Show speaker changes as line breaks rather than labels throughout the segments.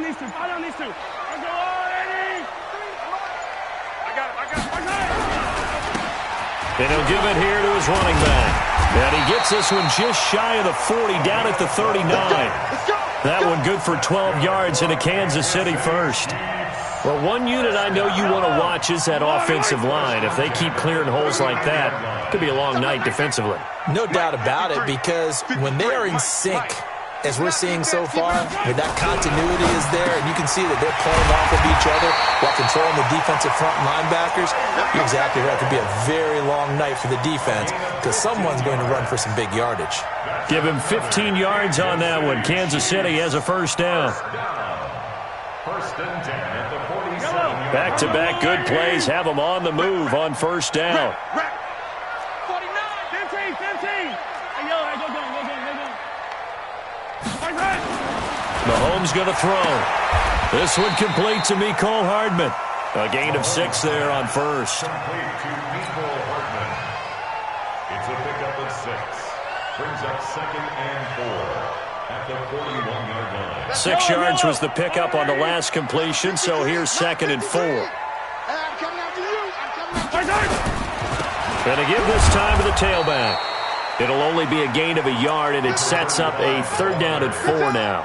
down these two. Fall down these two. Let's go, Eddie. I got it.
And he'll give it here to his running back. And he gets this one just shy of the 40, down at the 39. That one good for 12 yards into Kansas City first. Well, one unit I know you want to watch is that offensive line. If they keep clearing holes like that, it could be a long night defensively.
No doubt about it, because when they are in sync, as we're seeing so far, where that continuity is there, and you can see that they're playing off of each other while controlling the defensive front linebackers, you're exactly right. It could be a very long night for the defense because someone's going to run for some big yardage.
Give him 15 yards on that one. Kansas City has a first down.
First and 10 at the 47.
Back-to-back good plays have them on the move on first down.
49, 15, 15. Hey, yo, go.
Mahomes going to throw. This one complete to Mecole Hardman. A gain of 6 there on first.
Complete to Mecole Hardman. It's a pickup of 6. Brings up 2nd and 4 at the 41-yard line.
6 yards was the pickup on the last completion, so here's 2nd and 4. Going to give this time to the tailback. It'll only be a gain of a yard, and it sets up a 3rd down and 4 now.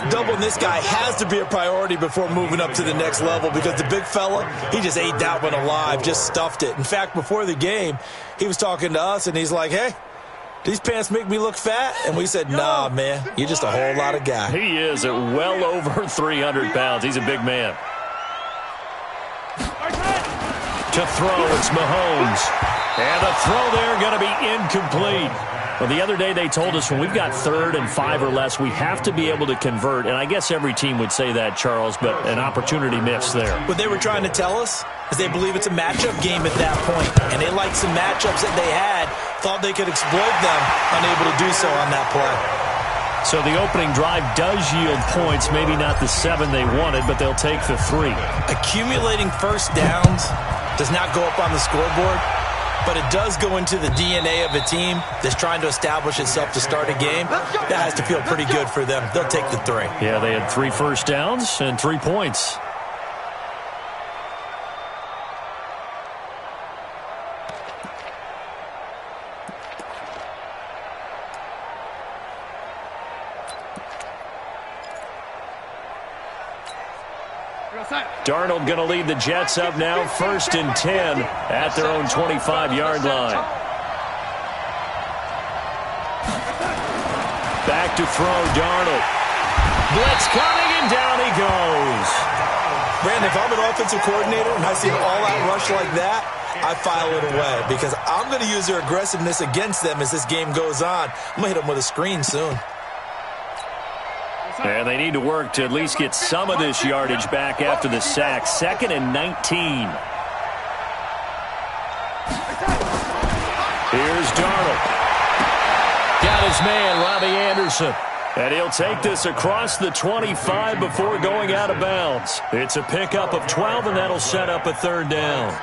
Doubling this guy has to be a priority before moving up to the next level, because the big fella, he just ate that one alive, just stuffed it. In fact, before the game, he was talking to us, and he's like, hey, these pants make me look fat? And we said, nah, man, you're just a whole lot of guy.
He is at well over 300 pounds. He's a big man. To throw, it's Mahomes. And the throw there going to be incomplete. Well, the other day they told us when we've got 3rd and 5 or less, we have to be able to convert. And I guess every team would say that, Charles, but an opportunity missed there.
What they were trying to tell us is they believe it's a matchup game at that point. And they liked some matchups that they had, thought they could exploit them, unable to do so on that play.
So the opening drive does yield points, maybe not the 7 they wanted, but they'll take the 3.
Accumulating first downs does not go up on the scoreboard, but it does go into the DNA of a team that's trying to establish itself to start a game. That has to feel pretty good for them. They'll take the 3.
Yeah, they had 3 first downs and 3 points. Darnold going to lead the Jets up now, 1st and 10 at their own 25-yard line. Back to throw, Darnold. Blitz coming, and down he goes.
Brandon, if I'm an offensive coordinator and I see an all-out rush like that, I file it away because I'm going to use their aggressiveness against them as this game goes on. I'm going to hit them with a screen soon.
And they need to work to at least get some of this yardage back after the sack. 2nd and 19. Here's Darnold. Got his man, Robbie Anderson. And he'll take this across the 25 before going out of bounds. It's a pickup of 12, and that'll set up a 3rd down.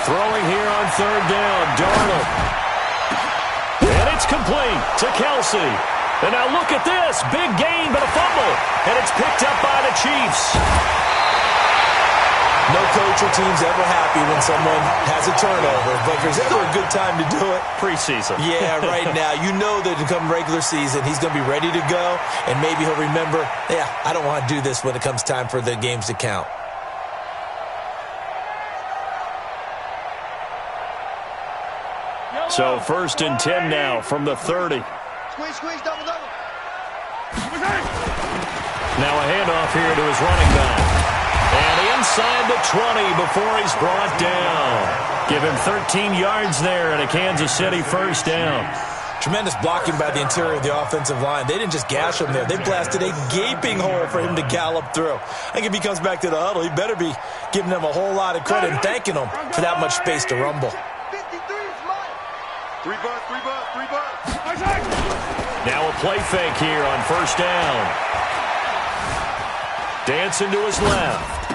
Throwing here on 3rd down, Darnold. And it's complete to Kelsey. And now look at this. Big gain, but a fumble. And it's picked up by the Chiefs.
No coach or team's ever happy when someone has a turnover, but if there's ever a good time to do it,
preseason.
Yeah, right now. You know that come regular season, he's going to be ready to go, and maybe he'll remember, yeah, I don't want to do this when it comes time for the games to count.
So 1st and 10 now from the 30.
Squeeze, double.
Now a handoff here to his running back. And inside the 20 before he's brought down. Give him 13 yards there and a Kansas City 1st down.
Tremendous blocking by the interior of the offensive line. They didn't just gash him there. They blasted a gaping hole for him to gallop through. I think if he comes back to the huddle, he better be giving them a whole lot of credit and thanking them for that much space to rumble.
53 is mine. 3 bus, 3 bus, 3 bus.
Now a play fake here on first down. Dancing to his left.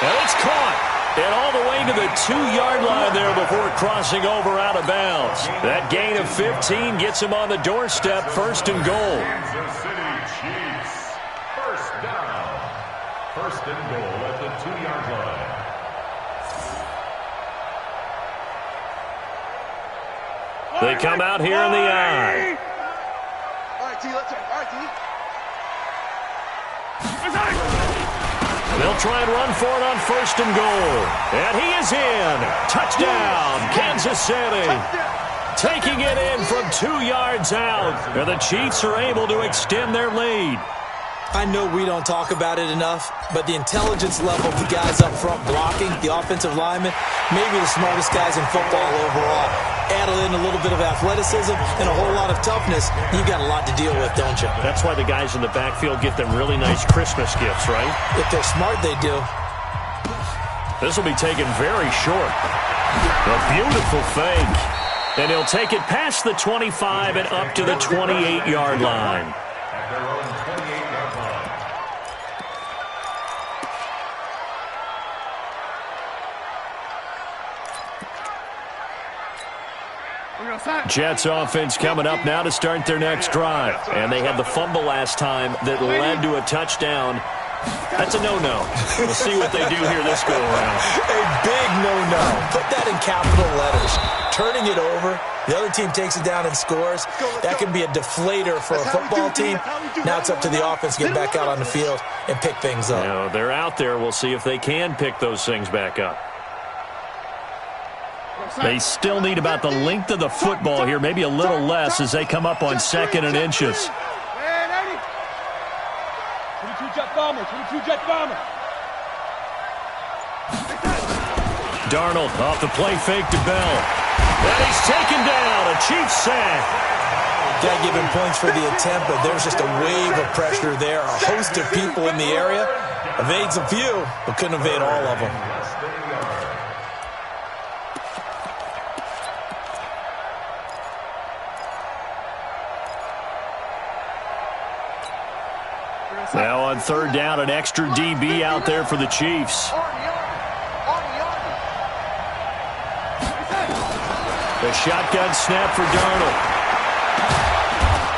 And it's caught. And all the way to the 2-yard line there before crossing over out of bounds. That gain of 15 gets him on the doorstep, first and goal.
Kansas City Chiefs. First down. First and goal at the 2-yard line.
They come out here in the eye.
All right, T, let's go. All right, T.
They'll try and run for it on first and goal. And he is in. Touchdown, Kansas City. Taking it in from 2 yards out. And the Chiefs are able to extend their lead.
I know we don't talk about it enough, but the intelligence level of the guys up front blocking, the offensive linemen, maybe the smartest guys in football overall. Add in a little bit of athleticism and a whole lot of toughness, you got a lot to deal with, don't you?
That's why the guys in the backfield get them really nice Christmas gifts, right?
If they're smart, they do.
This will be taken very short. A beautiful fake. And he'll take it past the 25 and up to the 28-yard line.
At their own 28-yard line.
Jets offense coming up now to start their next drive. And they had the fumble last time that led to a touchdown. That's a no-no. We'll see what they do here this go-around.
A big no-no. Put that in capital letters. Turning it over, the other team takes it down and scores. That can be a deflator for a football team. Now it's up to the offense to get back out on the field and pick things up.
You know, they're out there. We'll see if they can pick those things back up. They still need about the length of the football here, maybe a little less as they come up on 2nd and inches.
22 jet bomber, 22 jet bomber.
Darnold off the play fake to Bell. And he's taken down, a Chiefs sack.
Got to give him points for the attempt, but there's just a wave of pressure there. A host of people in the area. Evades a few, but couldn't evade all of them.
Now on 3rd down, an extra DB out there for the Chiefs. The shotgun snap for Darnold.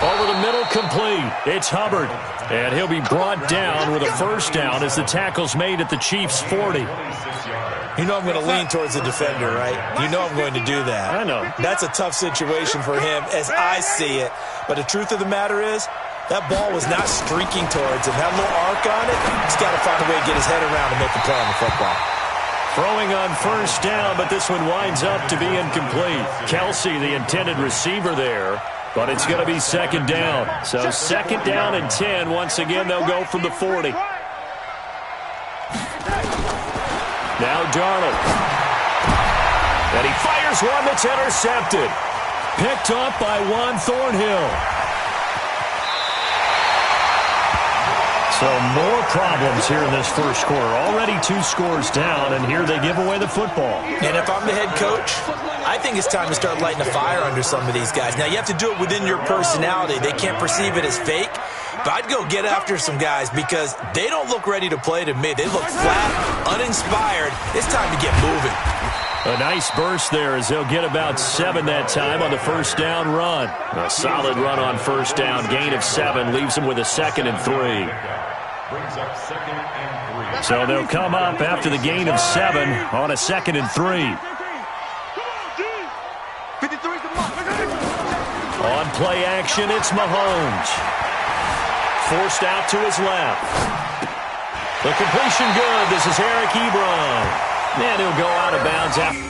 Over the middle, complete. It's Hubbard. And he'll be brought down with a first down as the tackle's made at the Chiefs' 40.
You know I'm going to lean towards the defender, right? You know I'm going to do that.
I know.
That's a tough situation for him as I see it. But the truth of the matter is, that ball was not streaking towards him. That little arc on it, he's got to find a way to get his head around and make a play on the football.
Throwing on first down, but this one winds up to be incomplete. Kelsey, the intended receiver there, but it's going to be 2nd down. So 2nd down and 10. Once again, they'll go from the 40. Now Darnold. And he fires one that's intercepted. Picked up by Juan Thornhill. So more problems here in this first quarter. Already 2 scores down, and here they give away the football.
And if I'm the head coach, I think it's time to start lighting a fire under some of these guys. Now, you have to do it within your personality. They can't perceive it as fake. But I'd go get after some guys because they don't look ready to play to me. They look flat, uninspired. It's time to get moving.
A nice burst there as they'll get about 7 that time on the first down run. A solid run on first down. Gain of 7 leaves them with a 2nd and 3.
Brings up 2nd and 3.
So they'll come up after the gain of 7 on a 2nd and 3. On play action, it's Mahomes. Forced out to his left. The completion good. This is Eric Ebron. And he'll go out of bounds after.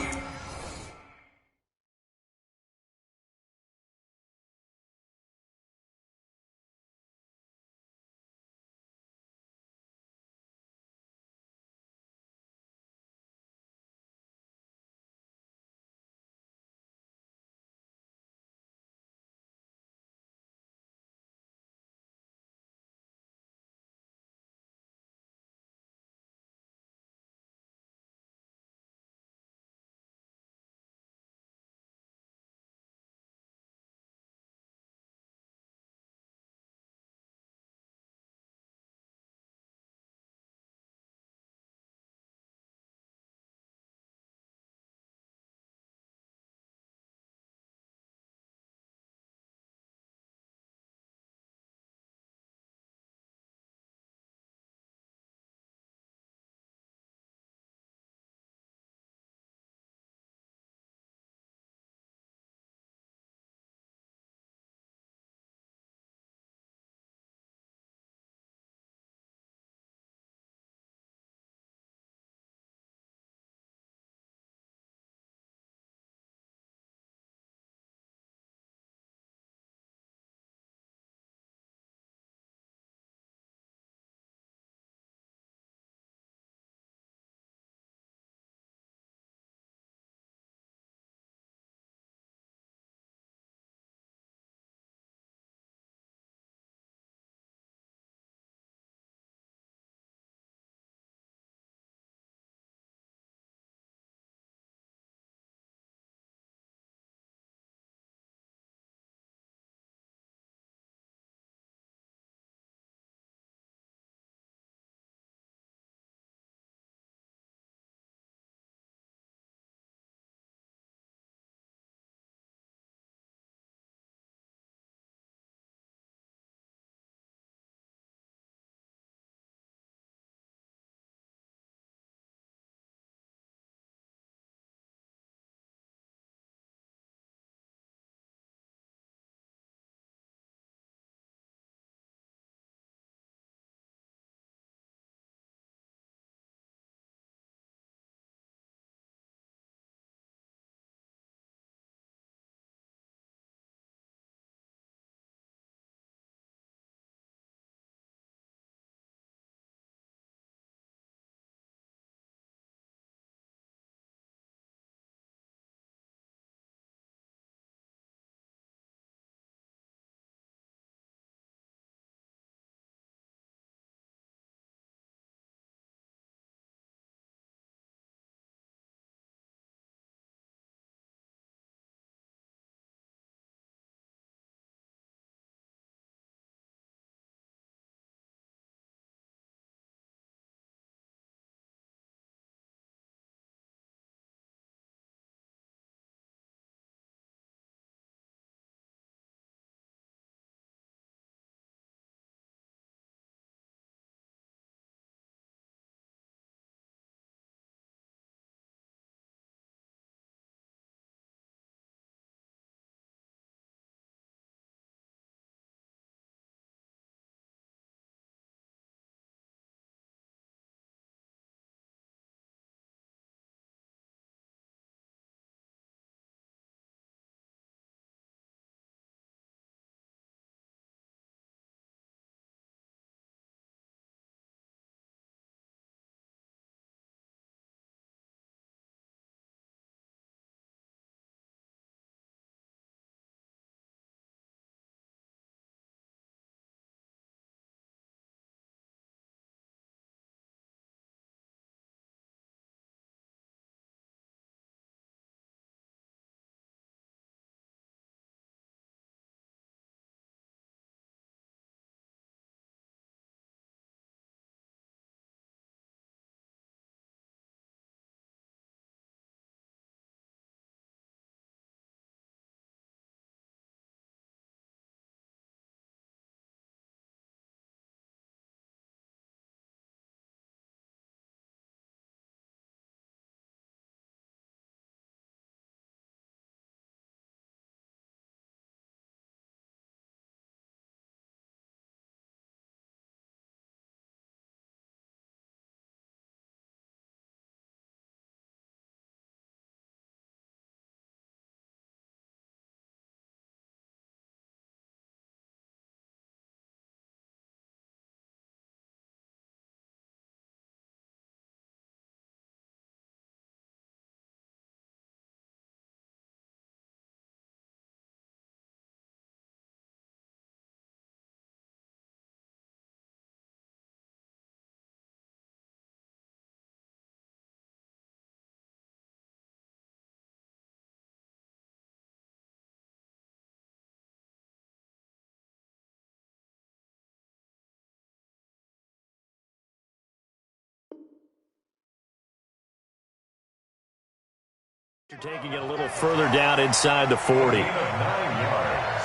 Taking it a little further down inside the 40.
Gain of 9 yards.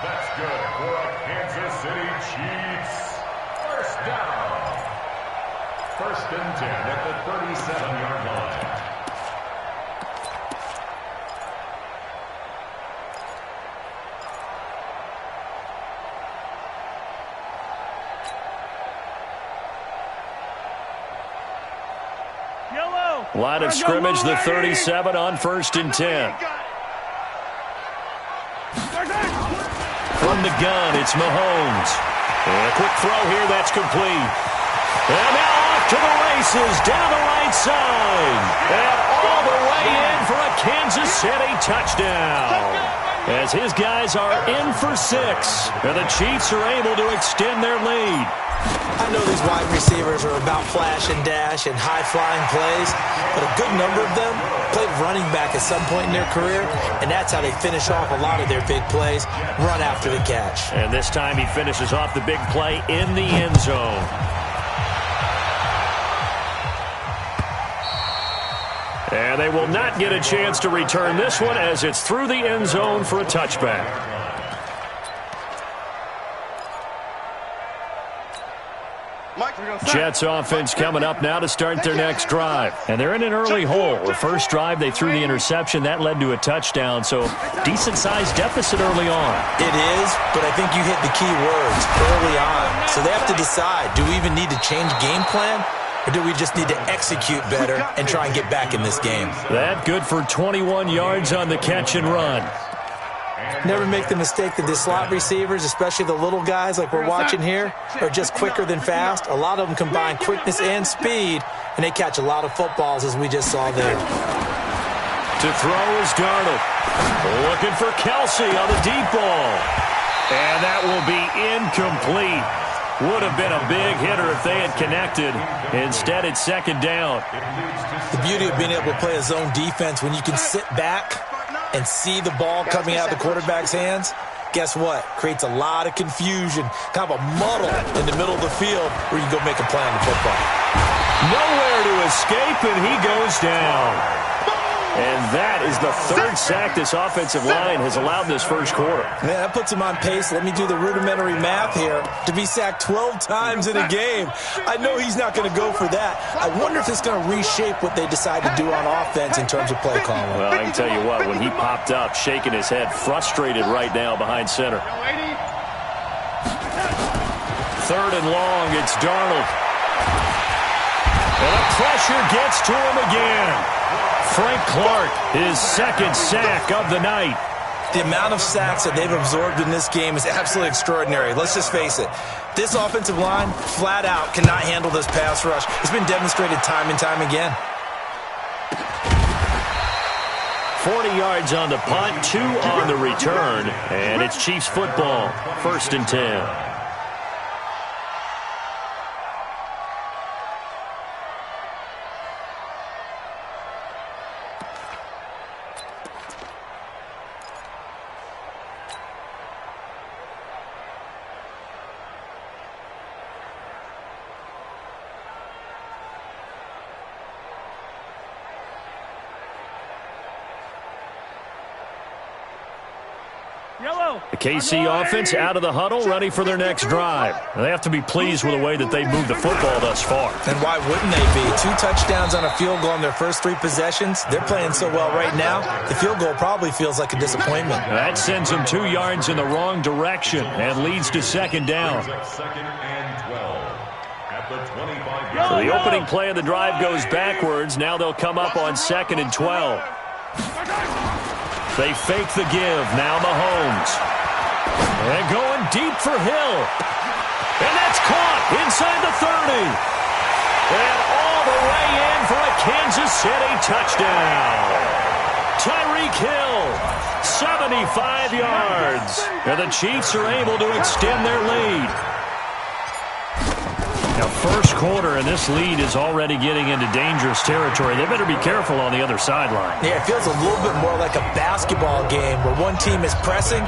That's good for a Kansas City Chiefs. First down. First and 10 at the 37-yard line.
Line of scrimmage, the 37 on first and 10. From the gun, it's Mahomes. And a quick throw here, that's complete. And now off to the races, down the right side. And all the way in for a Kansas City touchdown. As his guys are in for 6. And the Chiefs are able to extend their lead.
I know these wide receivers are about flash and dash and high-flying plays, but a good number of them played running back at some point in their career, and that's how they finish off a lot of their big plays, run after the catch.
And this time he finishes off the big play in the end zone. And they will not get a chance to return this one as it's through the end zone for a touchback. Jets offense coming up now to start their next drive. And they're in an early hole. The first drive, they threw the interception. That led to a touchdown, so decent-sized deficit early on.
It is, but I think you hit the key words early on. So they have to decide, do we even need to change game plan, or do we just need to execute better and try and get back in this game?
That good for 21 yards on the catch and run.
Never make the mistake that the slot receivers, especially the little guys like we're watching here, are just quicker than fast. A lot of them combine quickness and speed, and they catch a lot of footballs, as we just saw there.
To throw is Darnold. Looking for Kelsey on the deep ball. And that will be incomplete. Would have been a big hitter if they had connected. Instead, it's second down.
The beauty of being able to play a zone defense when you can sit back and see the ball coming out of the quarterback's hands, guess what? Creates a lot of confusion, kind of a muddle in the middle of the field where you can go make a play on the football.
Nowhere to escape, and he goes down. And that is the third sack this offensive line has allowed this first quarter.
Man, that puts him on pace. Let me do the rudimentary math here. To be sacked 12 times in a game, I know he's not going to go for that. I wonder if it's going to reshape what they decide to do on offense in terms of play calling.
Well, I can tell you what, when he popped up, shaking his head, frustrated right now behind center. Third and long, it's Darnold. And the pressure gets to him again. Frank Clark, his second sack of the night.
The amount of sacks that they've absorbed in this game is absolutely extraordinary. Let's just face it. This offensive line, flat out, cannot handle this pass rush. It's been demonstrated time and time again.
40 yards on the punt, 2 on the return, and it's Chiefs football, first and 10. The KC offense out of the huddle, ready for their next drive. They have to be pleased with the way that they've moved the football thus far.
And why wouldn't they be? 2 touchdowns on a field goal in their first 3 possessions. They're playing so well right now, the field goal probably feels like a disappointment.
That sends them 2 yards in the wrong direction and leads to second down.
Second and 12 at the 25.
So the opening play of the drive goes backwards. Now they'll come up on second and 12. They fake the give. Now Mahomes. And going deep for Hill. And that's caught inside the 30. And all the way in for a Kansas City touchdown. Tyreek Hill, 75 yards. And the Chiefs are able to extend their lead. Now, first quarter, and this lead is already getting into dangerous territory. They better be careful on the other sideline.
Yeah, it feels a little bit more like a basketball game where one team is pressing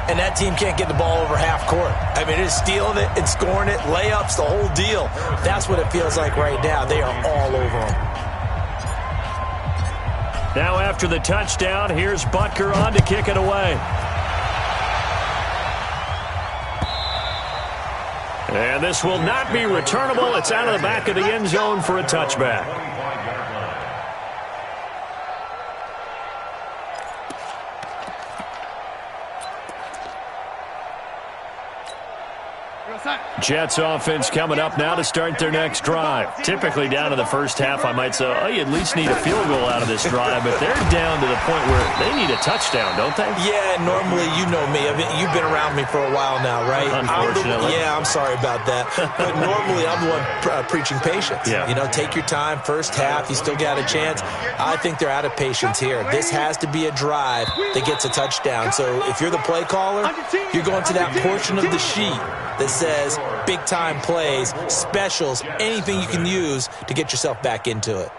and that team can't get the ball over half court. I mean, it's stealing it and scoring it, layups, the whole deal. That's what it feels like right now. They are all over them.
Now after the touchdown, here's Butker on to kick it away. And this will not be returnable. It's out of the back of the end zone for a touchback. Jets offense coming up now to start their next drive. Typically down to the first half, I might say, oh, you at least need a field goal out of this drive, but they're down to the point where they need a touchdown, don't they?
Yeah, normally, you know me. I mean, you've been around me for a while now, right?
Unfortunately.
I'm sorry about that. But normally, I'm the one preaching patience.
Yeah.
You know, take your time. First half, you still got a chance. I think they're out of patience here. This has to be a drive that gets a touchdown. So if you're the play caller, you're going to that portion of the sheet that says big-time plays, specials, anything you can use to get yourself back into it.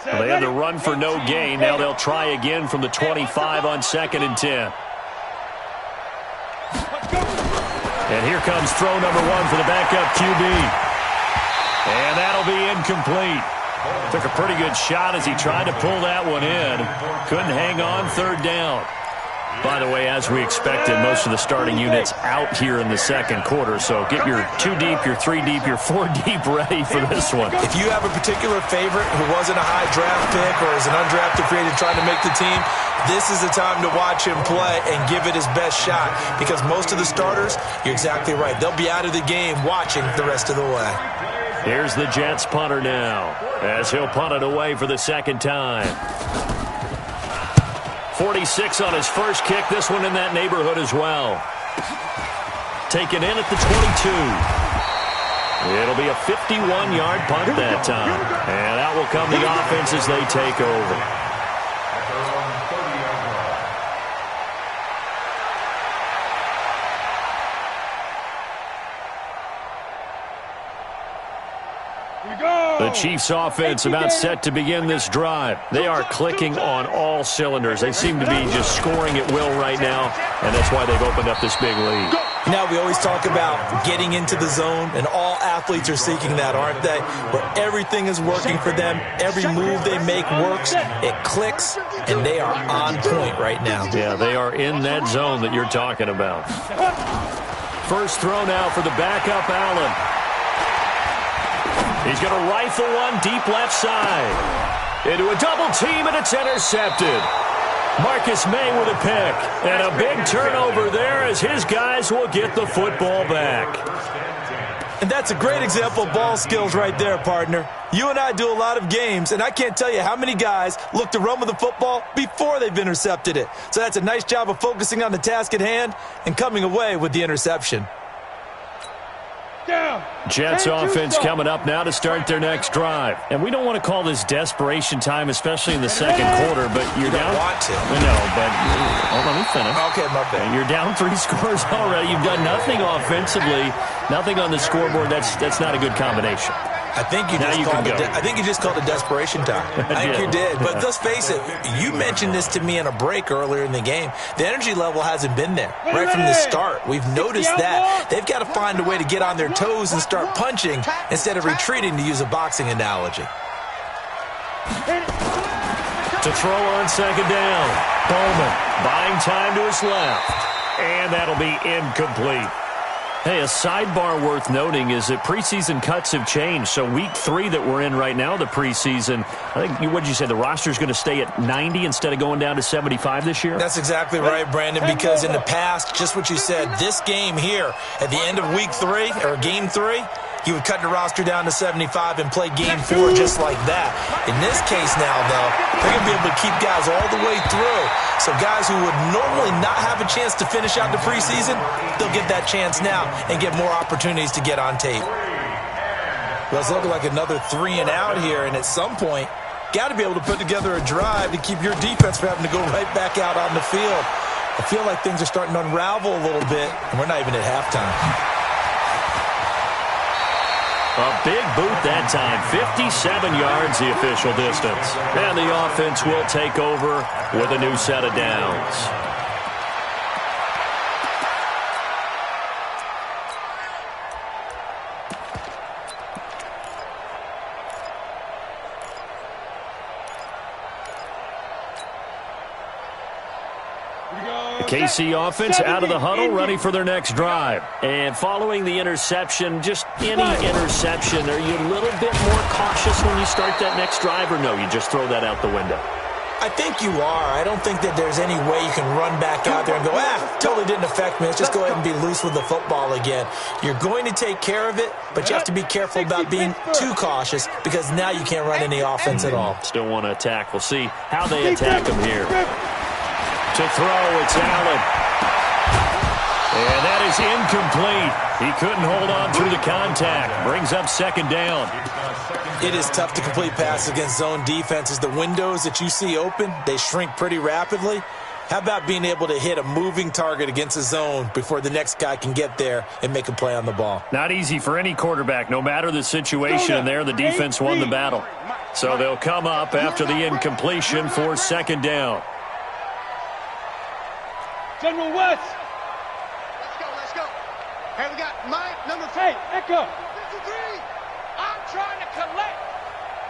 Well, they had the run for no gain. Now they'll try again from the 25 on 2nd and 10. And here comes throw number 1 for the backup QB. And that'll be incomplete. Took a pretty good shot as he tried to pull that one in. Couldn't hang on, 3rd down. By the way, as we expected, most of the starting units out here in the second quarter. So get your 2 deep, your 3 deep, your 4 deep ready for this one.
If you have a particular favorite who wasn't a high draft pick or is an undrafted free agent trying to make the team, this is the time to watch him play and give it his best shot. Because most of the starters, you're exactly right, they'll be out of the game watching the rest of the way.
Here's the Jets punter now, as he'll punt it away for the 2nd time. 46 on his first kick, this one in that neighborhood as well. Taken in at the 22. It'll be a 51-yard punt that time. And out will come the offense as they take over. The Chiefs offense about set to begin this drive. They are clicking on all cylinders. They seem to be just scoring at will right now, and that's why they've opened up this big lead.
Now, we always talk about getting into the zone, and all athletes are seeking that, aren't they? Where everything is working for them. Every move they make works. It clicks, and they are on point right now.
Yeah, they are in that zone that you're talking about. First throw now for the backup, Allen. He's going to rifle one deep left side. Into a double team, and it's intercepted. Marcus May with a pick. And a big turnover there as his guys will get the football back.
And that's a great example of ball skills right there, partner. You and I do a lot of games, and I can't tell you how many guys look to run with the football before they've intercepted it. So that's a nice job of focusing on the task at hand and coming away with the interception.
Jets offense coming up now to start their next drive. And we don't want to call this desperation time, especially in the second quarter, but you're down.
Want to.
No, but let me finish.
Okay, my bad.
You're down 3 scores already. You've done nothing offensively, nothing on the scoreboard. That's not a good combination.
I think you just called it desperation time. I think you did. But let's face it, you mentioned this to me in a break earlier in the game. The energy level hasn't been there right from the start. We've noticed that. They've got to find a way to get on their toes and start punching instead of retreating, to use a boxing analogy.
To throw on second down. Bowman buying time to his left. And that'll be incomplete. Hey, a sidebar worth noting is that preseason cuts have changed. So week 3 that we're in right now, the preseason, I think, what did you say, the roster's going to stay at 90 instead of going down to 75 this year?
That's exactly right, Brandon, because in the past, just what you said, this game here, at the end of week 3, or game 3, he would cut the roster down to 75 and play game 4 just like that. In this case now, though, they're going to be able to keep guys all the way through. So guys who would normally not have a chance to finish out the preseason, they'll get that chance now and get more opportunities to get on tape. Well, it's looking like another 3 and out here, and at some point, got to be able to put together a drive to keep your defense from having to go right back out on the field. I feel like things are starting to unravel a little bit, and we're not even at halftime.
A big boot that time. 57 yards the official distance. And the offense will take over with a new set of downs. KC offense out of the huddle, ready for their next drive. And following the interception, just any interception, are you a little bit more cautious when you start that next drive, or no, you just throw that out the window?
I think you are. I don't think that there's any way you can run back out there and go, totally didn't affect me. Let's just go ahead and be loose with the football again. You're going to take care of it, but you have to be careful about being too cautious because now you can't run any offense at all.
Still want to attack. We'll see how they attack him here. To throw, it's Allen. And that is incomplete. He couldn't hold on through the contact. Brings up second down.
It is tough to complete passes against zone defenses. The windows that you see open, they shrink pretty rapidly. How about being able to hit a moving target against a zone before the next guy can get there and make a play on the ball?
Not easy for any quarterback, no matter the situation. And there, the defense won the battle. So they'll come up after the incompletion for second down.
General West.
Let's go. Hey, we got Mike, number 5.
Hey, Echo.
53. I'm trying to collect.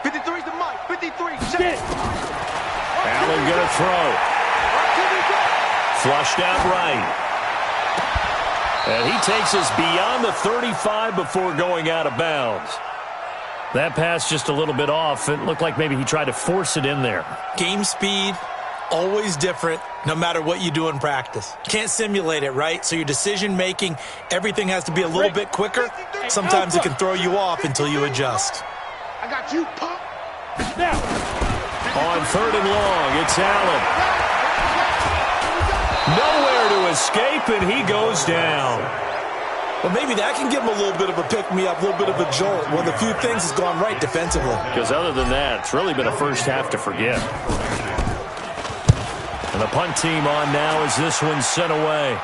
53's the Mike. 53.
Shit.
Allen going to throw. Flushed out right. And he takes us beyond the 35 before going out of bounds. That pass just a little bit off. It looked like maybe he tried to force it in there.
Game speed, always different, no matter what you do in practice. Can't simulate it, right? So your decision-making, everything has to be a little bit quicker. Sometimes it can throw you off until you adjust.
I got you, pump.
Now.
On third and long, it's Allen. Nowhere to escape, and he goes down.
Well, maybe that can give him a little bit of a pick-me-up, a little bit of a jolt. One of the few things has gone right defensively.
Because other than that, it's really been a first half to forget. And the punt team on now as this one's sent away.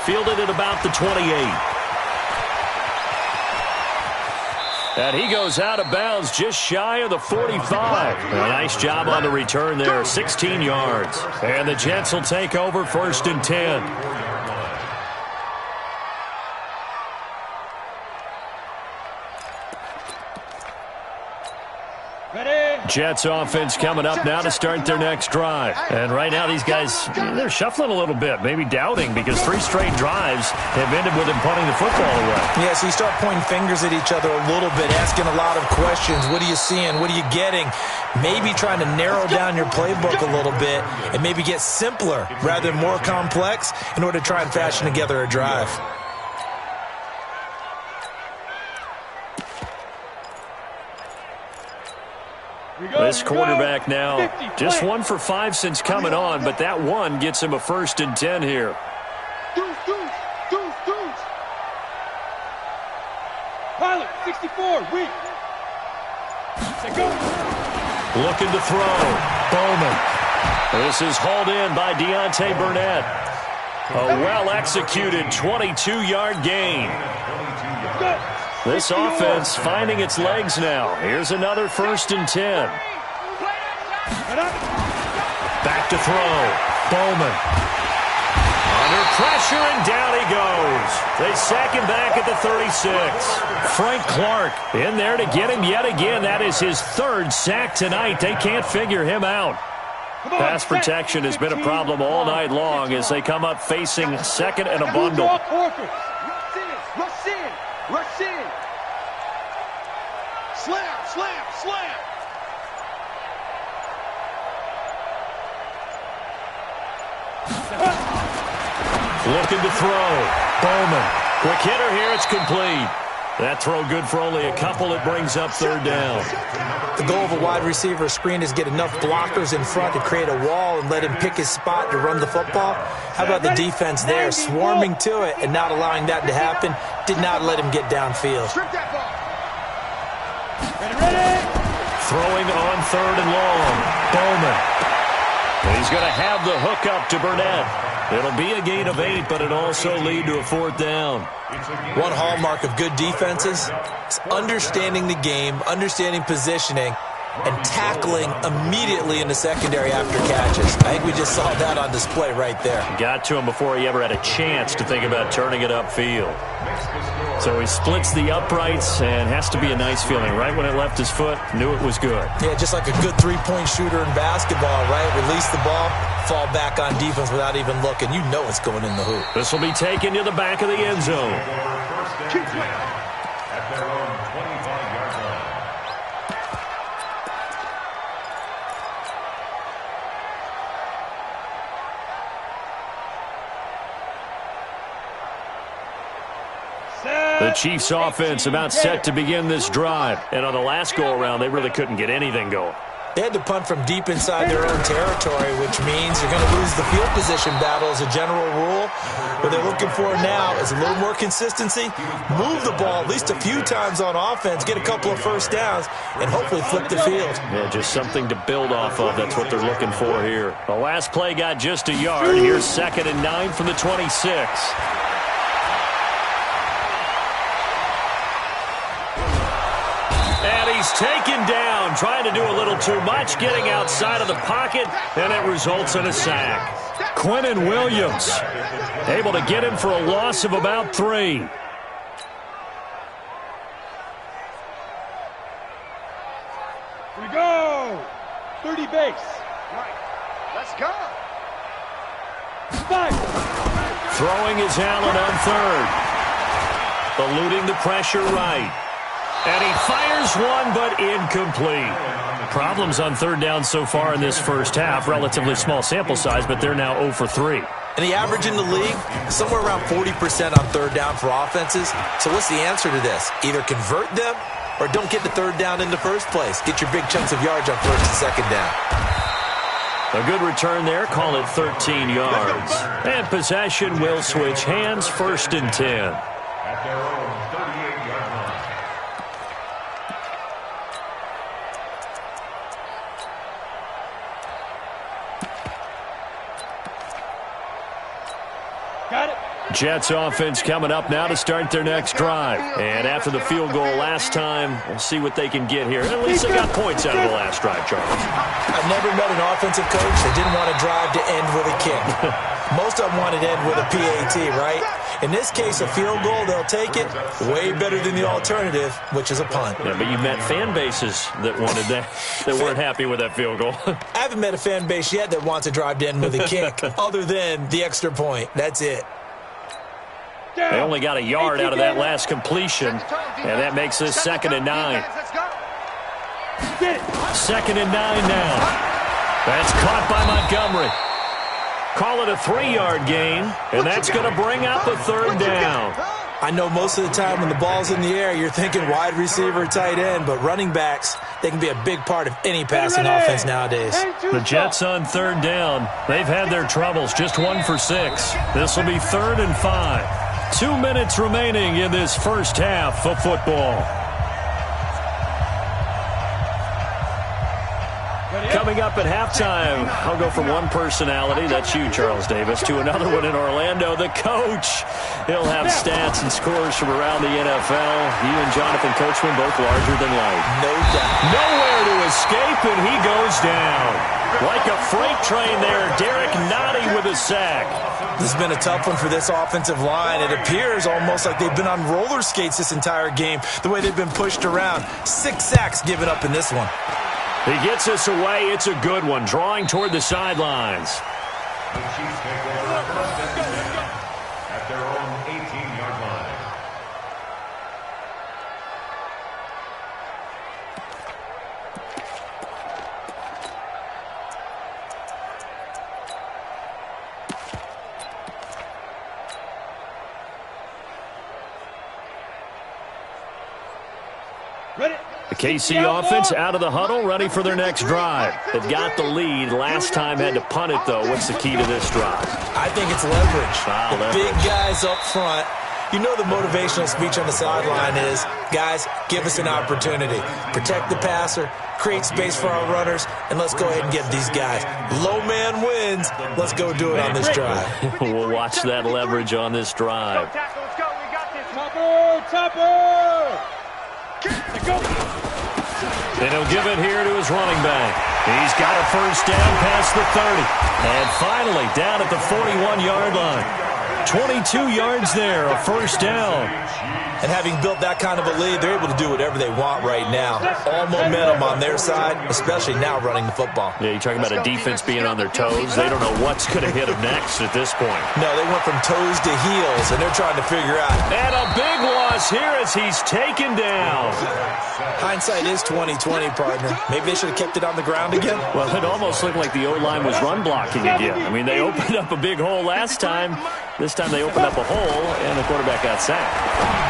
Fielded at about the 28. And he goes out of bounds just shy of the 45. A nice job on the return there, 16 yards. And the Jets will take over first and 10. Jets offense coming up now to start their next drive. And right now these guys, they're shuffling a little bit, maybe doubting, because 3 straight drives have ended with them punting the football away.
Yeah, so you start pointing fingers at each other a little bit, asking a lot of questions. What are you seeing? What are you getting? Maybe trying to narrow down your playbook a little bit and maybe get simpler rather than more complex in order to try and fashion together a drive.
This quarterback now just 1 for 5 since coming on, but that one gets him a first and 10 here.
Pilot, 64, weak. Go.
Looking to throw. Bowman. This is hauled in by Deontay Burnett. A well-executed 22-yard gain. This offense finding its legs now. Here's another first and 10. Back to throw. Bowman. Under pressure, and down he goes. They sack him back at the 36. Frank Clark in there to get him yet again. That is his 3rd sack tonight. They can't figure him out. Pass protection has been a problem all night long as they come up facing second and a bundle.
Rush in. Slam.
Looking to throw. Bowman. Quick hitter here. It's complete. That throw good for only a couple. It brings up 3rd down.
The goal of a wide receiver screen is get enough blockers in front to create a wall and let him pick his spot to run the football. How about the defense there, swarming to it and not allowing that to happen? Did not let him get downfield.
Throwing on 3rd and long. Bowman. He's going to have the hook up to Burnett. It'll be a gain of 8, but it also lead to a 4th down.
One hallmark of good defenses is understanding the game, understanding positioning, and tackling immediately in the secondary after catches. I think we just saw that on display right there.
Got to him before he ever had a chance to think about turning it upfield. So he splits the uprights and has to be a nice feeling. Right when it left his foot, knew it was good.
Yeah, just like a good three-point shooter in basketball, right? Release the ball, fall back on defense without even looking. You know it's going in the hoop.
This will be taken to the back of the end zone.
At their own 25-yard line.
The Chiefs offense about set to begin this drive. And on the last go-around, they really couldn't get anything going.
They had to punt from deep inside their own territory, which means you're going to lose the field position battle as a general rule. What they're looking for now is a little more consistency, move the ball at least a few times on offense, get a couple of first downs, and hopefully flip the field.
Yeah, just something to build off of. That's what they're looking for here. The last play got just a yard. Here's 2nd and 9 from the 26. He's taken down, trying to do a little too much, getting outside of the pocket, and it results in a sack. Quinnen Williams able to get him for a loss of about 3.
We go. 30 base.
Right. Let's go.
5.
Throwing is Allen on 3rd. Eluding the pressure right. And he fires one, but incomplete. Problems on 3rd down so far in this first half. Relatively small sample size, but they're now 0 for 3.
And the average in the league, somewhere around 40% on 3rd down for offenses. So what's the answer to this? Either convert them or don't get the 3rd down in the first place. Get your big chunks of yards on 1st and 2nd down.
A good return there. Call it 13 yards. And possession will switch hands. 1st and 10.
At their own 38-yard line.
Got it.
Jets offense coming up now to start their next drive. And after the field goal last time, we'll see what they can get here. And at least they got points out of the last drive, Charles.
I've never met an offensive coach that didn't want to drive to end with a kick. Most of them wanted to end with a PAT, right? In this case, a field goal, they'll take it. Way better than the alternative, which is a punt.
Yeah, but you met fan bases that wanted that, that weren't happy with that field goal.
I haven't met a fan base yet that wants to drive to end with a kick, other than the extra point. That's it.
They only got a yard out of that last completion, and that makes this 2nd and 9. 2nd and 9 now. That's caught by Montgomery. Call it a 3-yard gain, and that's going to bring up a 3rd down.
I know most of the time when the ball's in the air, you're thinking wide receiver, tight end, but running backs, they can be a big part of any passing offense nowadays.
The Jets on 3rd down. They've had their troubles, just 1 for 6. This will be 3rd and 5. 2 minutes remaining in this first half of football. Coming up at halftime, I'll go from one personality, that's you, Charles Davis, to another one in Orlando, the coach. He'll have stats and scores from around the NFL. You and Jonathan Coachman both larger than life.
No doubt.
Nowhere to escape, and he goes down. Like a freight train there, Derek Nottie with a sack.
This has been a tough one for this offensive line. It appears almost like they've been on roller skates this entire game, the way they've been pushed around. 6 sacks given up in this one.
He gets us away. It's a good one, drawing toward the sidelines.
The Chiefs take over 1st and 10 at their own 18-yard line.
Ready.
The KC offense out of the huddle, ready for their next drive. They've got the lead. Last time had to punt it, though. What's the key to this drive?
I think it's leverage.
Wow,
the big guys up front. You know the motivational speech on the sideline is, guys, give us an opportunity. Protect the passer, create space for our runners, and let's go ahead and get these guys. Low man wins. Let's go do it on this drive.
We'll watch that leverage on this drive.
Let's go. We got this.
Topper. Let's go.
And he'll give it here to his running back. He's got a first down past the 30. And finally, down at the 41-yard line. 22 yards there, a first down.
And having built that kind of a lead, they're able to do whatever they want right now. All momentum on their side, especially now running the football.
Yeah, you're talking about a defense being on their toes. They don't know what's going to hit them next at this point.
No, they went from toes to heels, and they're trying to figure out.
And a big loss here as he's taken down.
Hindsight is 20/20, partner. Maybe they should have kept it on the ground again.
Well, it almost looked like the O-line was run blocking again. I mean, they opened up a big hole last time. This time they opened up a hole, and the quarterback got sacked.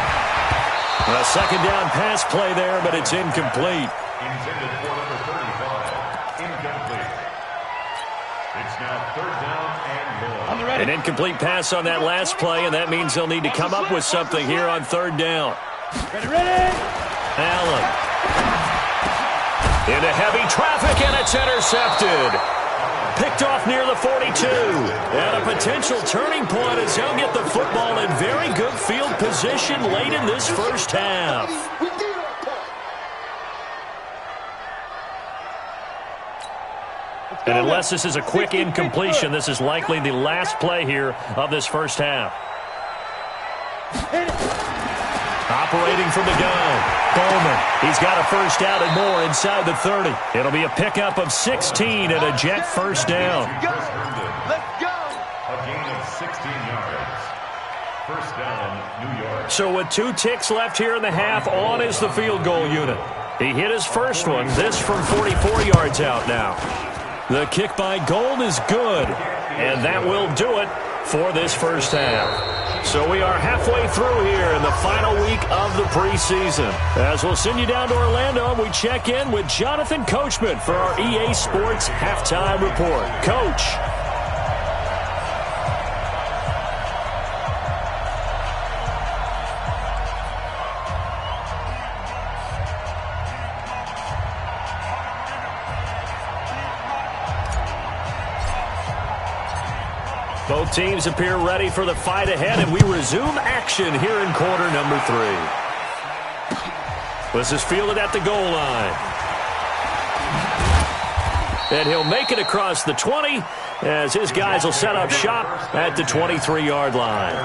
A second down pass play there, but it's incomplete.
Intended for number 35. Incomplete. It's now third down and more.
An incomplete pass on that last play, and that means they'll need to come up with something here on third down.
Ready.
Allen. Into heavy traffic, and it's intercepted. Picked off near the 42. And a potential turning point as he'll get the football in very good field position late in this first half. And unless this is a quick incompletion, this is likely the last play here of this first half. Operating from the gun, Bowman. He's got a first down and more inside the 30. It'll be a pickup of 16 and a Jet first down.
Let's go. A gain of 16 yards. First down, New York.
So with 2 ticks left here in the half, on is the field goal unit. He hit his first one, this from 44 yards out now. The kick by Gold is good, and that will do it for this first half. So we are halfway through here in the final week of the preseason. As we'll send you down to Orlando, we check in with Jonathan Coachman for our EA Sports Halftime Report. Coach. Both teams appear ready for the fight ahead, and we resume action here in quarter number 3. This is fielded at the goal line. And he'll make it across the 20 as his guys will set up shop at the 23-yard line.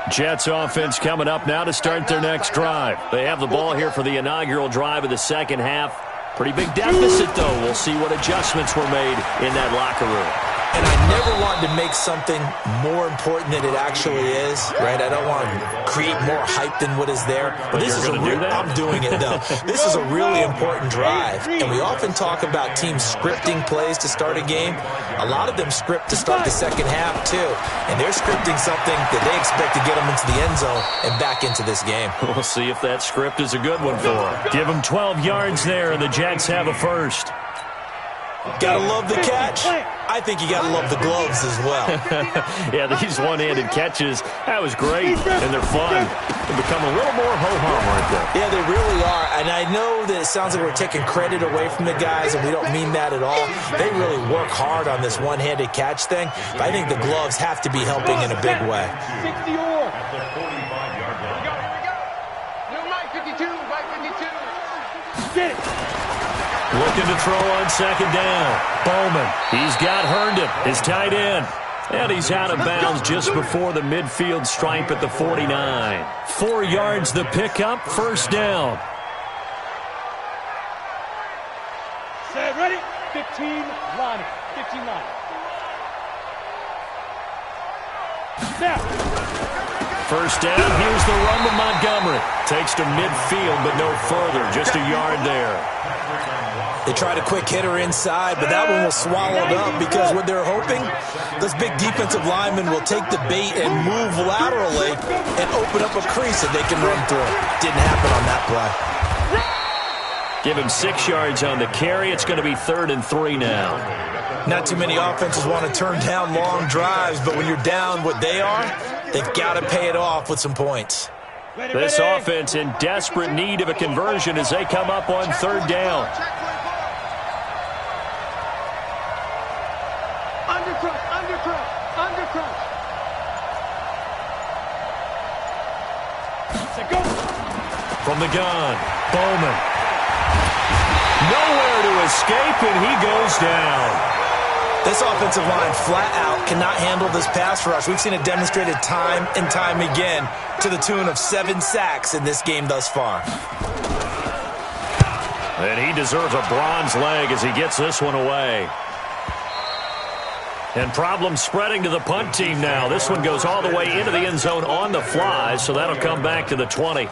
Jets offense coming up now to start their next drive. They have the ball here for the inaugural drive of the second half. Pretty big deficit, though. We'll see what adjustments were made in that locker room.
And I never wanted to make something more important than it actually is, right? I don't want to create more hype than what is there. But this is a real, I'm doing it, though. This is a really important drive. And we often talk about teams scripting plays to start a game. A lot of them script to start the second half, too. And they're scripting something that they expect to get them into the end zone and back into this game.
We'll see if that script is a good one for them. Give them 12 yards there, and the Jets have a first.
Gotta love the catch. I think you gotta love the gloves as well.
Yeah, these one-handed catches, that was great, and they're fun. They become a little more ho-hum, aren't they?
Yeah, they really are, and I know that it sounds like we're taking credit away from the guys, and we don't mean that at all. They really work hard on this one-handed catch thing, but I think the gloves have to be helping in a big way.
60 or. At the 45-yard line.
New Mike 52, Mike 52.
Get it.
Looking to throw on second down. Bowman. He's got Herndon, his tight end. And he's out of bounds just before the midfield stripe at the 49. 4 yards the pickup, first down.
Set, ready. 15 line. 15 line. Now.
First down, here's the run to Montgomery. Takes to midfield, but no further, just a yard there.
They tried a quick hitter inside, but that one was swallowed up because what they're hoping, those big defensive linemen will take the bait and move laterally and open up a crease that they can run through. Didn't happen on that play.
Give him 6 yards on the carry. It's going to be 3rd and 3 now.
Not too many offenses want to turn down long drives, but when you're down what they are, they've got to pay it off with some points.
This offense in desperate need of a conversion as they come up on 3rd down.
Undercrush.
From the gun, Bowman. Nowhere to escape, and he goes down.
This offensive line flat out cannot handle this pass rush. We've seen it demonstrated time and time again to the tune of 7 sacks in this game thus far.
And he deserves a bronze leg as he gets this one away. And problems spreading to the punt team now. This one goes all the way into the end zone on the fly, so that'll come back to the 20.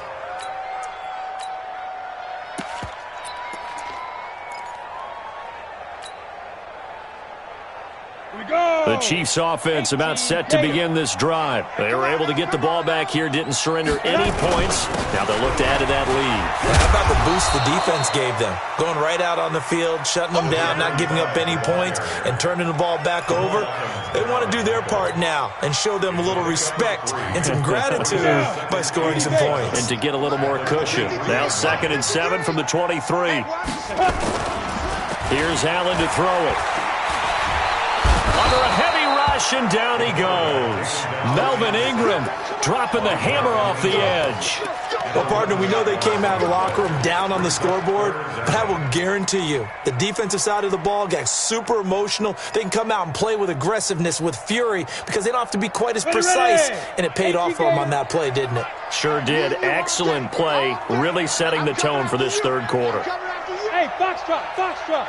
The Chiefs offense about set to begin this drive. They were able to get the ball back here, didn't surrender any points. Now they'll look to add to that lead.
How about the boost the defense gave them? Going right out on the field, shutting them down, not giving up any points, and turning the ball back over. They want to do their part now and show them a little respect and some gratitude by scoring some points.
And to get a little more cushion. Now 2nd and 7 from the 23. Here's Allen to throw it. Under a heavy rush, and down he goes. Melvin Ingram dropping the hammer off the edge.
Well, partner, we know they came out of the locker room down on the scoreboard, but I will guarantee you the defensive side of the ball got super emotional. They can come out and play with aggressiveness, with fury, because they don't have to be quite as precise, and it paid off for them on that play, didn't it?
Sure did. Excellent play, really setting the tone for this third quarter.
Hey, foxtrot, foxtrot.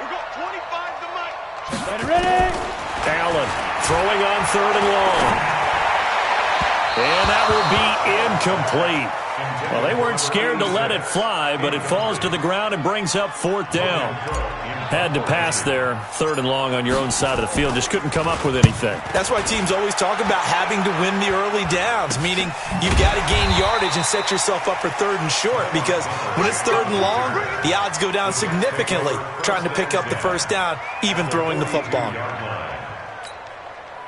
We got 25 to make.
Ready?
Allen throwing on 3rd and long. And that will be incomplete. Well, they weren't scared to let it fly, but it falls to the ground and brings up 4th down. Had to pass there, 3rd and long on your own side of the field. Just couldn't come up with anything.
That's why teams always talk about having to win the early downs, meaning you've got to gain yardage and set yourself up for 3rd and short, because when it's 3rd and long, the odds go down significantly trying to pick up the 1st down, even throwing the football.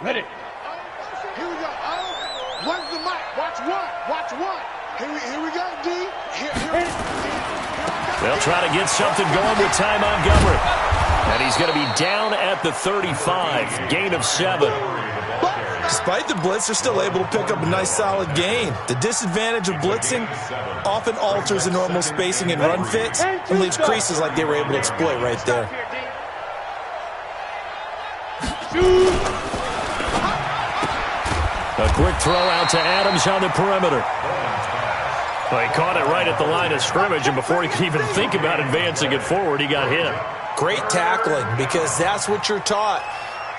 Ready.
Here we go. Where's the mic? Watch one. Watch one. Here we go, D. Here.
They'll try to get something going with Ty Montgomery. And he's going to be down at the 35. Gain of 7.
Despite the blitz, they're still able to pick up a nice, solid gain. The disadvantage of blitzing often alters the normal spacing and run fits and leaves creases like they were able to exploit right there.
A quick throw out to Adams on the perimeter. Well, he caught it right at the line of scrimmage, and before he could even think about advancing it forward, he got hit.
Great tackling, because that's what you're taught.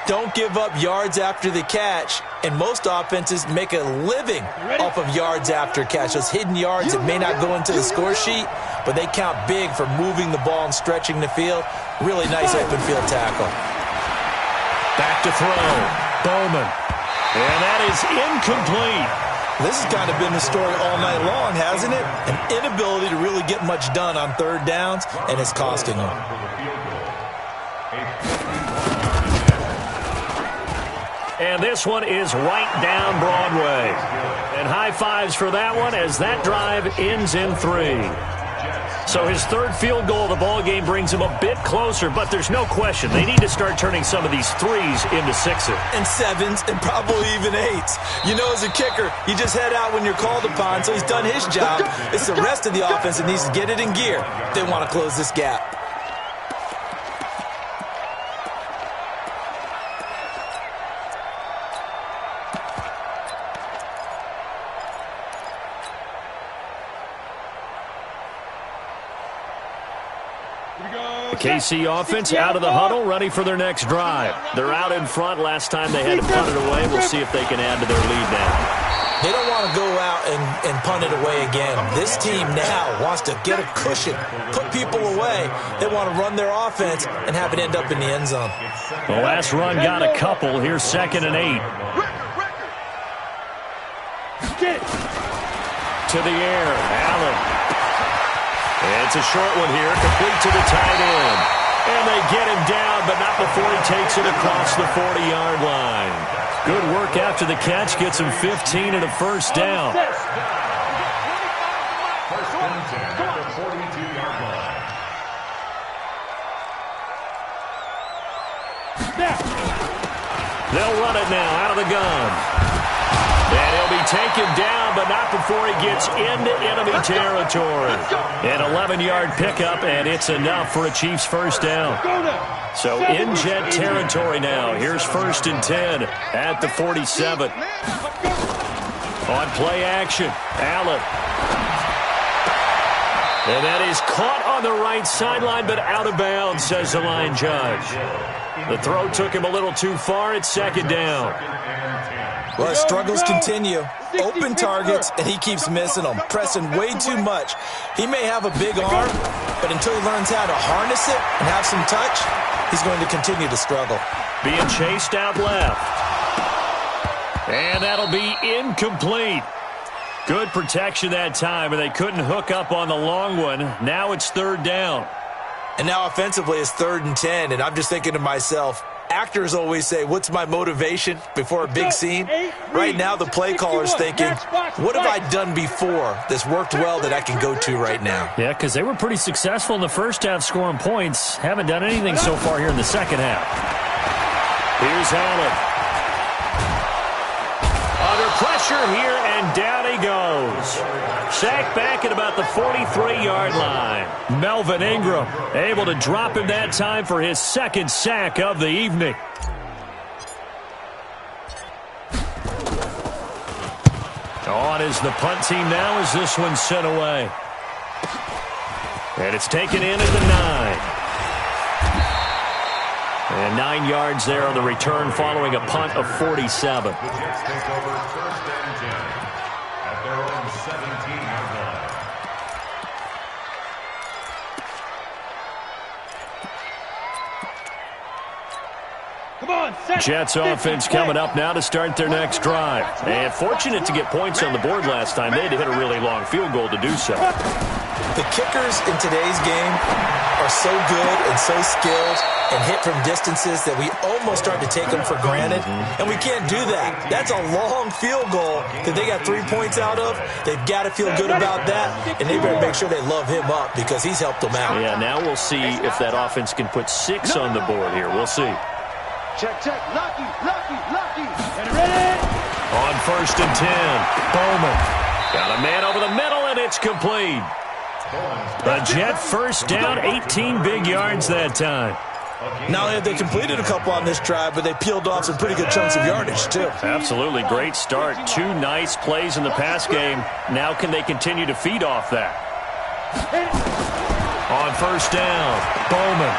Don't give up yards after the catch, and most offenses make a living off of yards after catch. Those hidden yards that may not go into the score sheet, but they count big for moving the ball and stretching the field. Really nice open field tackle.
Back to throw. Bowman. And that is incomplete.
This has kind of been the story all night long, hasn't it? An inability to really get much done on 3rd downs, and it's costing them.
And this one is right down Broadway. And high fives for that one as that drive ends in 3. So his 3rd field goal of the ballgame brings him a bit closer, but there's no question they need to start turning some of these 3s into 6s.
And 7s, and probably even 8s. You know, as a kicker, you just head out when you're called upon, so he's done his job. It's the rest of the offense that needs to get it in gear if they want to close this gap.
KC offense out of the huddle, ready for their next drive. They're out in front. Last time they had to punt it away. We'll see if they can add to their lead now.
They don't want to go out and punt it away again. This team now wants to get a cushion, put people away. They want to run their offense and have it end up in the end zone.
The last run got a couple. Here's 2nd and 8. To the air, Allen. It's a short one here, complete to the tight end. And they get him down, but not before he takes it across the 40-yard line. Good work after the catch, gets him 15 and a 1st down.
First and 10 at the 42-yard line.
They'll run it now out of the gun. And he'll be taken down, but not before he gets into enemy territory. An 11-yard pickup, and it's enough for a Chiefs first down. So in Jet territory now. Here's 1st and 10 at the 47. On play action, Allen. And that is caught on the right sideline, but out of bounds, says the line judge. The throw took him a little too far. It's 2nd down.
Well, his struggles continue. Open targets, and he keeps missing them, pressing way too much. He may have a big arm, but until he learns how to harness it and have some touch, he's going to continue to struggle.
Being chased out left. And that'll be incomplete. Good protection that time, and they couldn't hook up on the long one. Now it's 3rd down.
And now offensively it's 3rd and 10, and I'm just thinking to myself, actors always say, what's my motivation before a big scene? Right now the play caller's thinking, what have I done before that's worked well that I can go to right now?
Yeah, because they were pretty successful in the first half scoring points. Haven't done anything so far here in the second half. Here's Allen. Under pressure here, and down he goes. Sacked back at about the 43-yard line. Melvin Ingram able to drop him that time for his 2nd sack of the evening. On is the punt team now as this one's sent away. And it's taken in at the 9. And 9 yards there on the return following a punt of 47.
The Jets take over 1st and 10 at their own 17-yard line.
Come on,
Jets offense coming up now to start their next drive. And fortunate to get points on the board last time. They had to hit a really long field goal to do so.
The kickers in today's game are so good and so skilled and hit from distances that we almost start to take them for granted, and we can't do that. That's a long field goal that they got 3 points out of. They've got to feel good about that, and they better make sure they love him up because he's helped them out.
Yeah, now we'll see if that offense can put 6 on the board here. We'll see.
Check, check. Lucky.
Get ready.
On 1st and 10, Bowman. Got a man over the middle, and it's complete. The Jet first down, 18 big yards that time.
Not only have they completed a couple on this drive, but they peeled off some pretty good chunks of yardage, too.
Absolutely. Great start. 2 nice plays in the pass game. Now can they continue to feed off that? On 1st down, Bowman.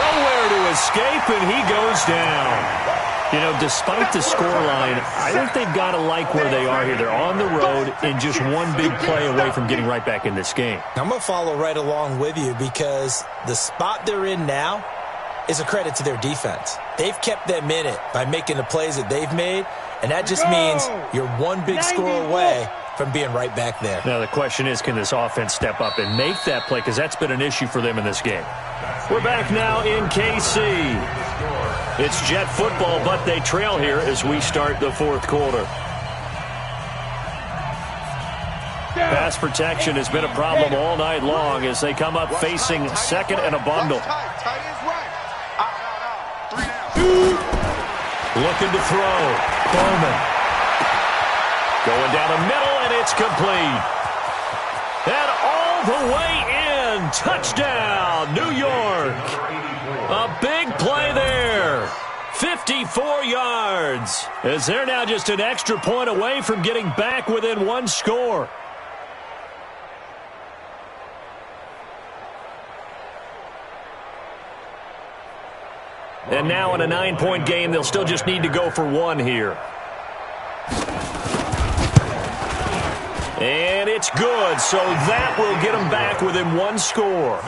Nowhere to escape, and he goes down. You know, despite the scoreline, I think they've got to like where they are here. They're on the road and just one big play away from getting right back in this game.
I'm going to follow right along with you because the spot they're in now is a credit to their defense. They've kept them in it by making the plays that they've made, and that just means you're one big score away from being right back there.
Now the question is, can this offense step up and make that play? Because that's been an issue for them in this game. We're back now in KC. It's Jet football, but they trail here as we start the 4th quarter. Pass protection has been a problem all night long as they come up facing 2nd and a bundle. Looking to throw. Bowman. Going down the middle, and it's complete. And all the way in. Touchdown, New York. A big play there. 54 yards. As they're now just an extra point away from getting back within 1 score. And now in a 9-point game, they'll still just need to go for 1 here. And it's good, so that will get them back within 1 score.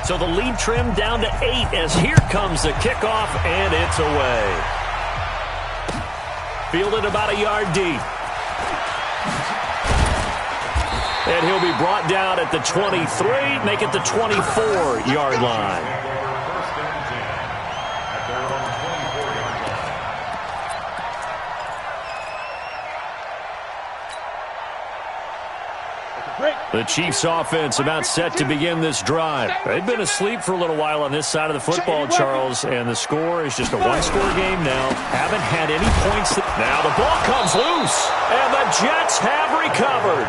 So the lead trimmed down to 8 as here comes the kickoff, and it's away. Fielded about a yard deep. And he'll be brought down at the 23, make it the 24-yard line. The Chiefs offense about set to begin this drive. They've been asleep for a little while on this side of the football, Charles, and the score is just a one-score game now. Haven't had any points. Now the ball comes loose, and the Jets have recovered.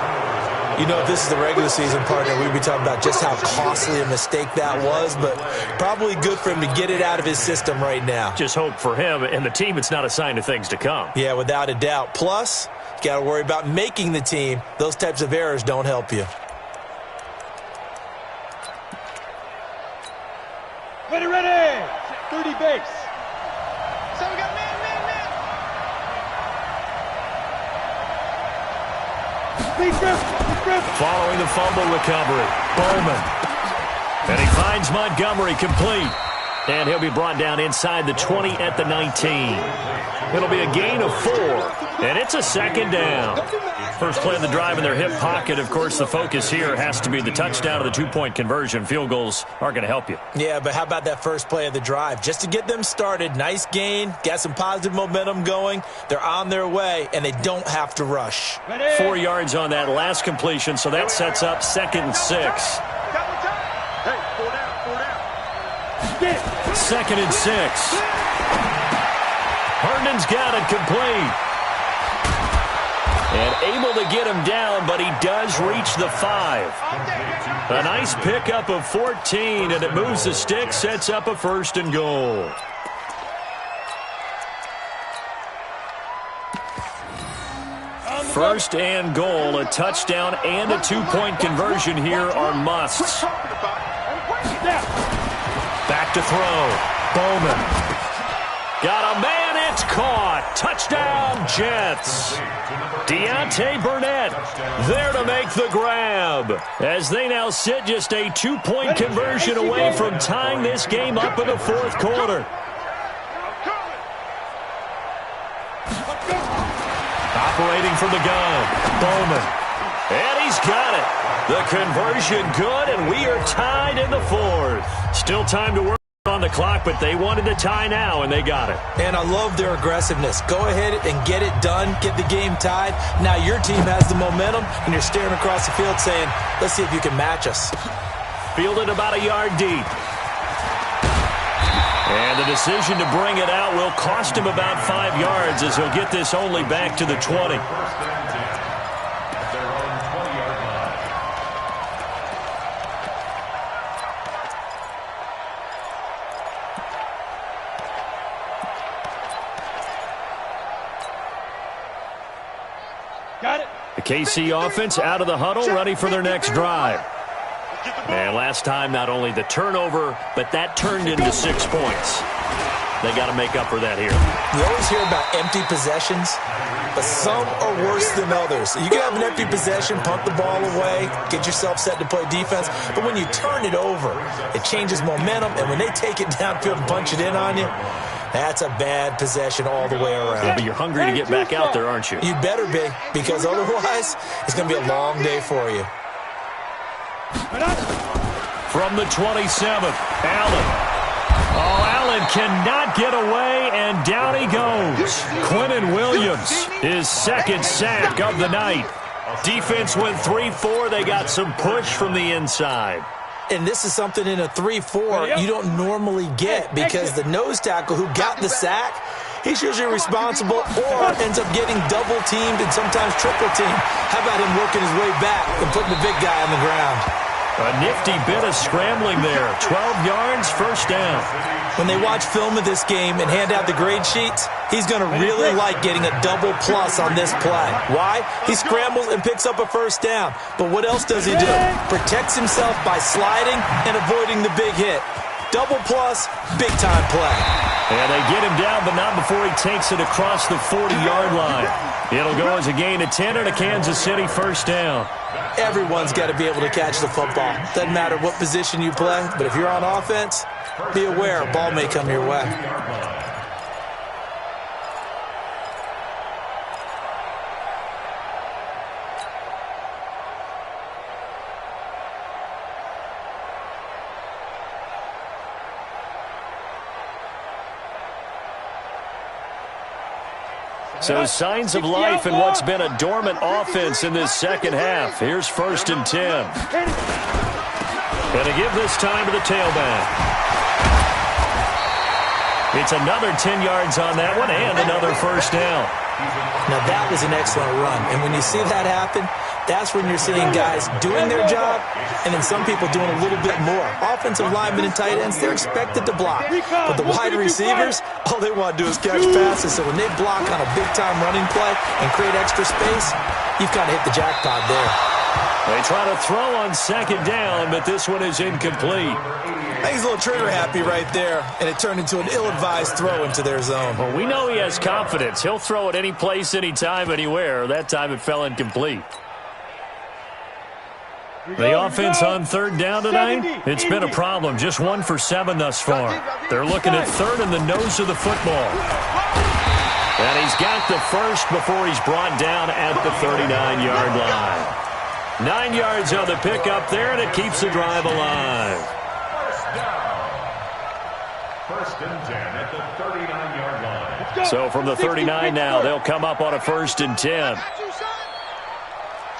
You know, if this is the regular season, partner, we'd be talking about just how costly a mistake that was, but probably good for him to get it out of his system right now.
Just hope for him and the team it's not a sign of things to come.
Yeah, without a doubt. Plus, you got to worry about making the team. Those types of errors don't help you.
Ready. 30 base.
So we got man.
Following the fumble recovery, Bowman. And he finds Montgomery complete. And he'll be brought down inside the 20 at the 19. It'll be a gain of 4. And it's a second down. First play of the drive in their hip pocket. Of course, the focus here has to be the touchdown of the two-point conversion. Field goals aren't going to help you.
Yeah, but how about that first play of the drive? Just to get them started, nice gain, got some positive momentum going. They're on their way, and they don't have to rush.
4 yards on that last completion, so that sets up 2nd and 6.
Hey, 4 down.
2nd and 6. Herndon's got it complete. And able to get him down, but he does reach the 5. A nice pickup of 14, and it moves the stick, sets up a 1st and goal. First and goal, a touchdown and a two-point conversion here are musts. Back to throw. Bowman. Got a man, it's caught. Touchdown, Jets. Deontay Burnett there to make the grab. As they now sit just a two-point conversion away from tying this game up in the 4th quarter. Operating from the gun, Bowman. And he's got it. The conversion good, and we are tied in the 4th. Still time to work on the clock, but they wanted to tie now, and they got it.
And I love their aggressiveness. Go ahead and get it done, get the game tied. Now your team has the momentum, and you're staring across the field saying, let's see if you can match us.
Fielded about a yard deep. And the decision to bring it out will cost him about 5 yards as he'll get this only back to the 20.
Got it.
The KC offense out of the huddle, ready for their next drive. And last time, not only the turnover, but that turned into 6 points. They got to make up for that here.
You always hear about empty possessions, but some are worse than others. You can have an empty possession, punt the ball away, get yourself set to play defense, but when you turn it over, it changes momentum, and when they take it downfield and punch it in on you, that's a bad possession all the way around.
Yeah, but you're hungry to get back out there, aren't you?
You better be, because otherwise, it's going to be a long day for you.
From the 27th, Allen. Oh, Allen cannot get away, and down he goes. Quinnen Williams, his 2nd sack of the night. Defense went 3-4. They got some push from the inside.
And this is something in a 3-4 you don't normally get, because the nose tackle who got the sack, he's usually responsible or ends up getting double-teamed and sometimes triple-teamed. How about him working his way back and putting the big guy on the ground?
A nifty bit of scrambling there. 12 yards, 1st down.
When they watch film of this game and hand out the grade sheets, he's going to really like getting a double plus on this play. Why? He scrambles and picks up a 1st down. But what else does he do? Protects himself by sliding and avoiding the big hit. Double plus, big-time play.
And they get him down, but not before he takes it across the 40-yard line. It'll go as a gain of 10 and a Kansas City 1st down.
Everyone's got to be able to catch the football. Doesn't matter what position you play, but if you're on offense, be aware a ball may come your way.
So signs of life in what's been a dormant offense in this second half. Here's 1st and 10. Going to give this time to the tailback. It's another 10 yards on that one and another 1st down.
Now, that was an excellent run. And when you see that happen, that's when you're seeing guys doing their job and then some people doing a little bit more. Offensive linemen and tight ends, they're expected to block. But the wide receivers, all they want to do is catch passes. So when they block on a big-time running play and create extra space, you've kind of hit the jackpot there.
They try to throw on 2nd down, but this one is incomplete.
I think he's a little trigger happy right there, and it turned into an ill-advised throw into their zone.
Well, we know he has confidence. He'll throw it any place, anytime, anywhere. That time it fell incomplete. The offense on 3rd down tonight, it's been a problem. Just 1 for 7 thus far. They're looking at 3rd in the nose of the football. And he's got the first before he's brought down at the 39-yard line. 9 yards on the pickup there, and it keeps the drive alive.
1st and 10 at the 39-yard line.
So from the 39 now, they'll come up on a 1st and 10.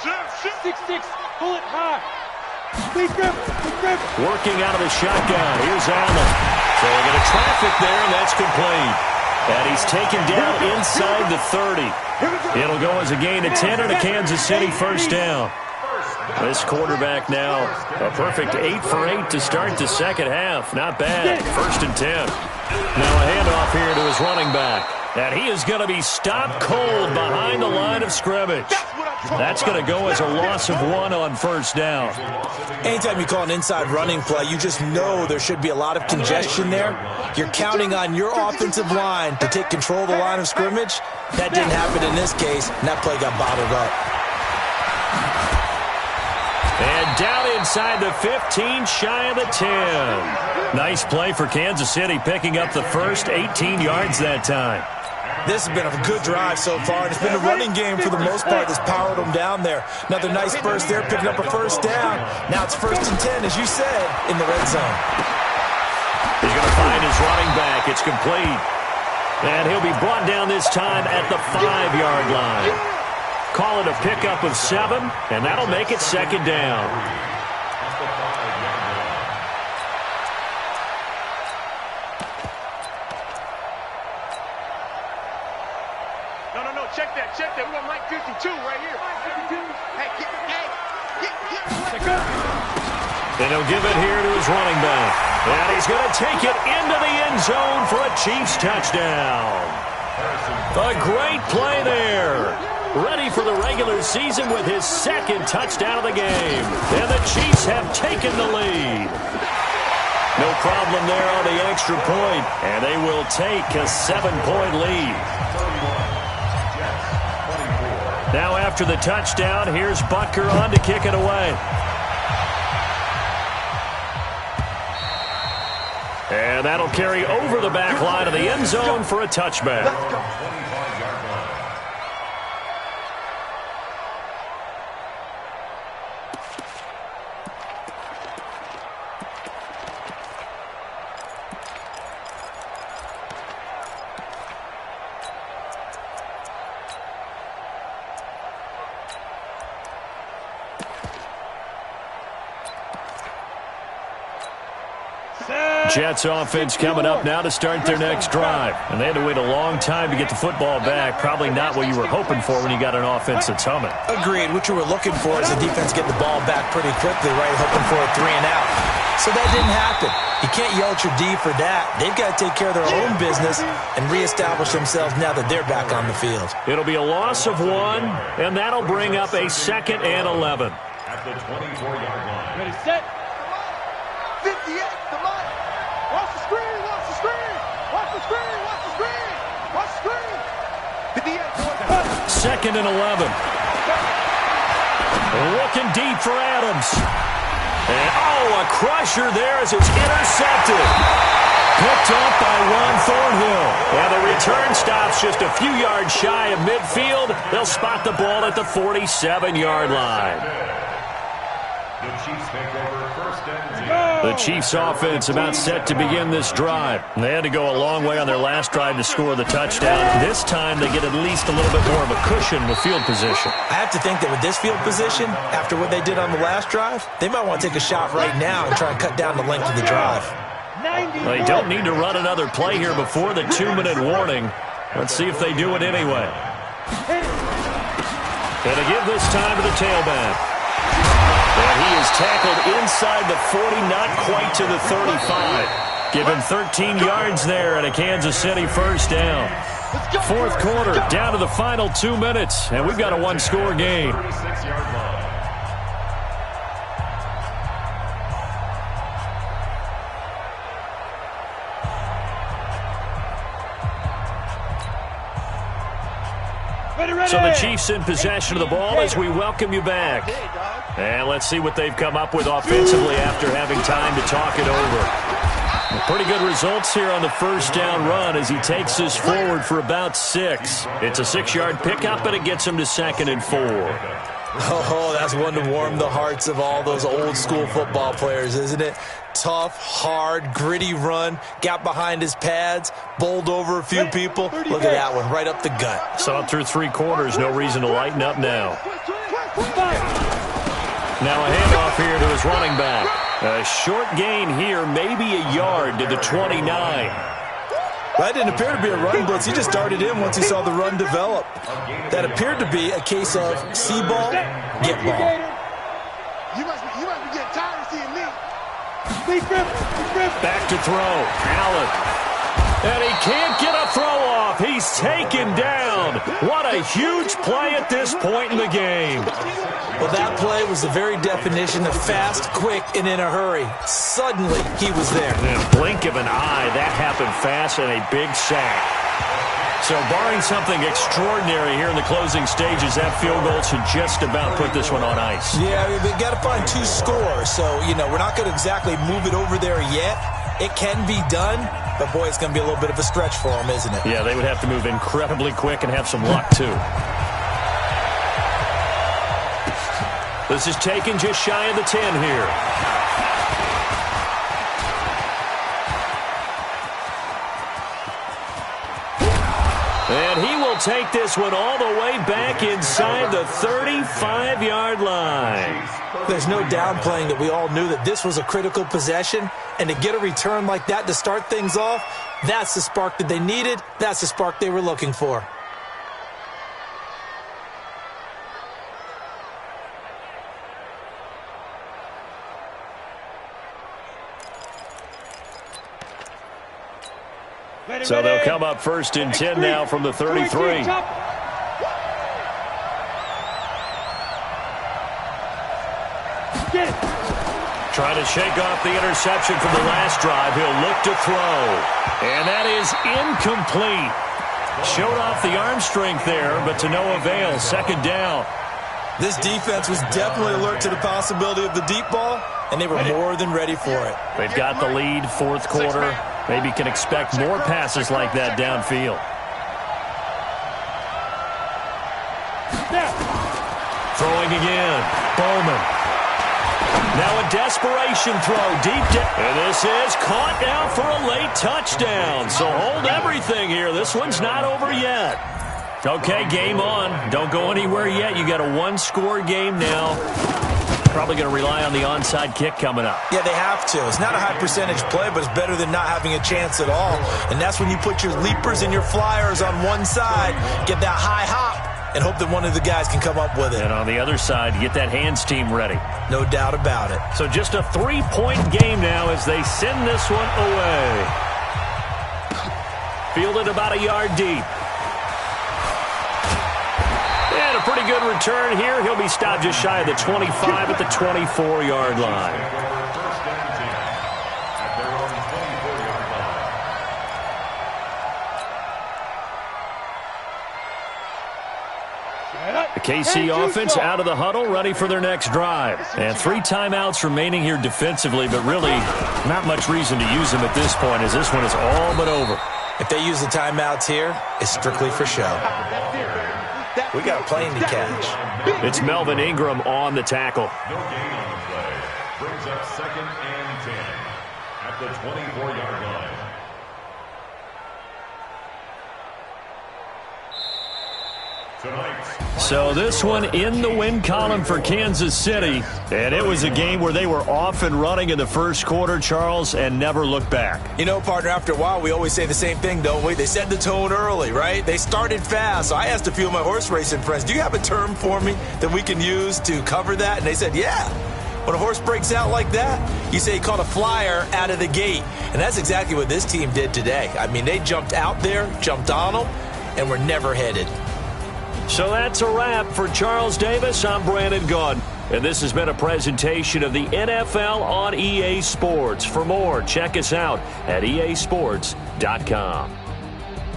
6-6, pull it high.
Working out of the shotgun. Here's Allen. So they're going to traffic there, and that's complete. And he's taken down inside the 30. It'll go as a gain of 10 and a Kansas City 1st down. This quarterback now, a perfect 8 for 8 to start the second half. Not bad. 1st and 10. Now a handoff here to his running back. And he is going to be stopped cold behind the line of scrimmage. That's going to go as a loss of 1 on 1st down.
Anytime you call an inside running play, you just know there should be a lot of congestion there. You're counting on your offensive line to take control of the line of scrimmage. That didn't happen in this case, and that play got bottled up.
And down inside the 15, shy of the 10. Nice play for Kansas City, picking up the first 18 yards that time.
This has been a good drive so far, and it's been a running game for the most part that's powered them down there. Another nice burst there, picking up a 1st down. Now it's 1st and 10, as you said, in the red zone.
He's going to find his running back. It's complete. And he'll be brought down this time at the 5-yard line. Call it a pickup of 7, and that'll make it 2nd down.
No, check that. We got Mike 52 right here. Hey,
And he'll give it here to his running back. And he's going to take it into the end zone for a Chiefs touchdown. A great play there. Ready for the regular season with his 2nd touchdown of the game. And the Chiefs have taken the lead. No problem there on the extra point. And they will take a 7-point lead. Now after the touchdown, here's Butker on to kick it away. And that'll carry over the back line of the end zone for a touchback. Jets offense coming up now to start their next drive. And they had to wait a long time to get the football back. Probably not what you were hoping for when you got an offense that's humming.
Agreed. What you were looking for is the defense getting the ball back pretty quickly, right? Hoping for a 3 and out. So that didn't happen. You can't yell at your D for that. They've got to take care of their own business and reestablish themselves now that they're back on the field.
It'll be a loss of 1, and that'll bring up a 2nd and 11.
At the 24-yard line.
Ready, set.
58, come on. Watch the screen, watch the screen. Watch the screen, watch the screen. Watch the screen. 58,
2nd and 11. Looking deep for Adams. And, a crusher there as it's intercepted. Picked up by Ron Thornhill. And the return stops just a few yards shy of midfield. They'll spot the ball at the 47-yard line.
The Chiefs take over 1st and 10.
The Chiefs offense about set to begin this drive. They had to go a long way on their last drive to score the touchdown. This time they get at least a little bit more of a cushion with field position.
I have to think that with this field position, after what they did on the last drive, they might want to take a shot right now and try and cut down the length of the drive.
They don't need to run another play here before the 2-minute warning. Let's see if they do it anyway. Going to give this time to the tailback. And he is tackled inside the 40, not quite to the 35. Give him 13 yards there and a Kansas City first down. Fourth quarter, down to the final 2 minutes, and we've got a one-score game.
36-yard line.
So the Chiefs in possession of the ball as we welcome you back. And let's see what they've come up with offensively after having time to talk it over. Pretty good results here on the first down run as he takes this forward for about 6. It's a 6-yard pickup, and it gets him to 2nd and 4.
Oh, that's one to warm the hearts of all those old-school football players, isn't it? Tough, hard, gritty run, got behind his pads, bowled over a few people. Look at that one, right up the gut.
Saw it through 3 quarters, no reason to lighten up now. Now a handoff here to his running back. A short gain here, maybe a yard to the 29.
That didn't appear to be a run blitz. He just darted in once he saw the run develop. That appeared to be a case of see ball, get ball.
You must be getting tired of seeing me.
Back to throw. Allen. And he can't get a throw off. He's taken down. What a huge play at this point in the game.
Well, that play was the very definition of fast, quick, and in a hurry. Suddenly, he was there.
In a blink of an eye, that happened fast and a big sack. So barring something extraordinary here in the closing stages, that field goal should just about put this one on ice.
Yeah, we've got to find 2 scores. So, we're not going to exactly move it over there yet. It can be done, but, boy, it's going to be a little bit of a stretch for them, isn't it?
Yeah, they would have to move incredibly quick and have some luck, too. This is taken just shy of the 10 here. And he will take this one all the way back inside the 35-yard line.
There's no downplaying that we all knew that this was a critical possession, and to get a return like that to start things off, that's the spark that they needed. That's the spark they were looking for.
So they'll come up 1st and 10 now from the 33. Trying to shake off the interception from the last drive. He'll look to throw. And that is incomplete. Showed off the arm strength there, but to no avail. 2nd down.
This defense was definitely alert to the possibility of the deep ball, and they were more than ready for it.
They've got the lead, 4th quarter. Maybe can expect more passes like that downfield. Throwing again. Bowman. Now a desperation throw deep down. And this is caught now for a late touchdown. So hold everything here. This one's not over yet. Okay, game on. Don't go anywhere yet. You got a 1-score game now. Probably going to rely on the onside kick coming up.
Yeah, they have to. It's not a high percentage play, but it's better than not having a chance at all. And that's when you put your leapers and your flyers on one side, get that high hop, and hope that one of the guys can come up with it.
And on the other side, get that hands team ready.
No doubt about it.
So just a 3-point game now as they send this one away. Fielded about a yard deep. And a pretty good return here. He'll be stopped just shy of the 25 at the 24-yard line. The KC offense out of the huddle, ready for their next drive. And 3 timeouts remaining here defensively, but really not much reason to use them at this point as this one is all but over.
If they use the timeouts here, it's strictly for show. We got a plane to catch.
It's Melvin Ingram on the tackle.
No gain on the play. Brings up 2nd and 10 at the 24-yard line.
So this one in the win column for Kansas City, and it was a game where they were off and running in the first quarter, Charles, and never looked back.
You know, partner, after a while, we always say the same thing, don't we? They set the tone early, right? They started fast. So I asked a few of my horse racing friends, do you have a term for me that we can use to cover that? And they said, yeah. When a horse breaks out like that, you say he caught a flyer out of the gate. And that's exactly what this team did today. I mean, they jumped out there, jumped on them, and were never headed.
So that's a wrap for Charles Davis. I'm Brandon Gunn. And this has been a presentation of the NFL on EA Sports. For more, check us out at easports.com.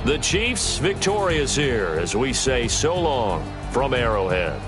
The Chiefs victorious here as we say so long from Arrowhead.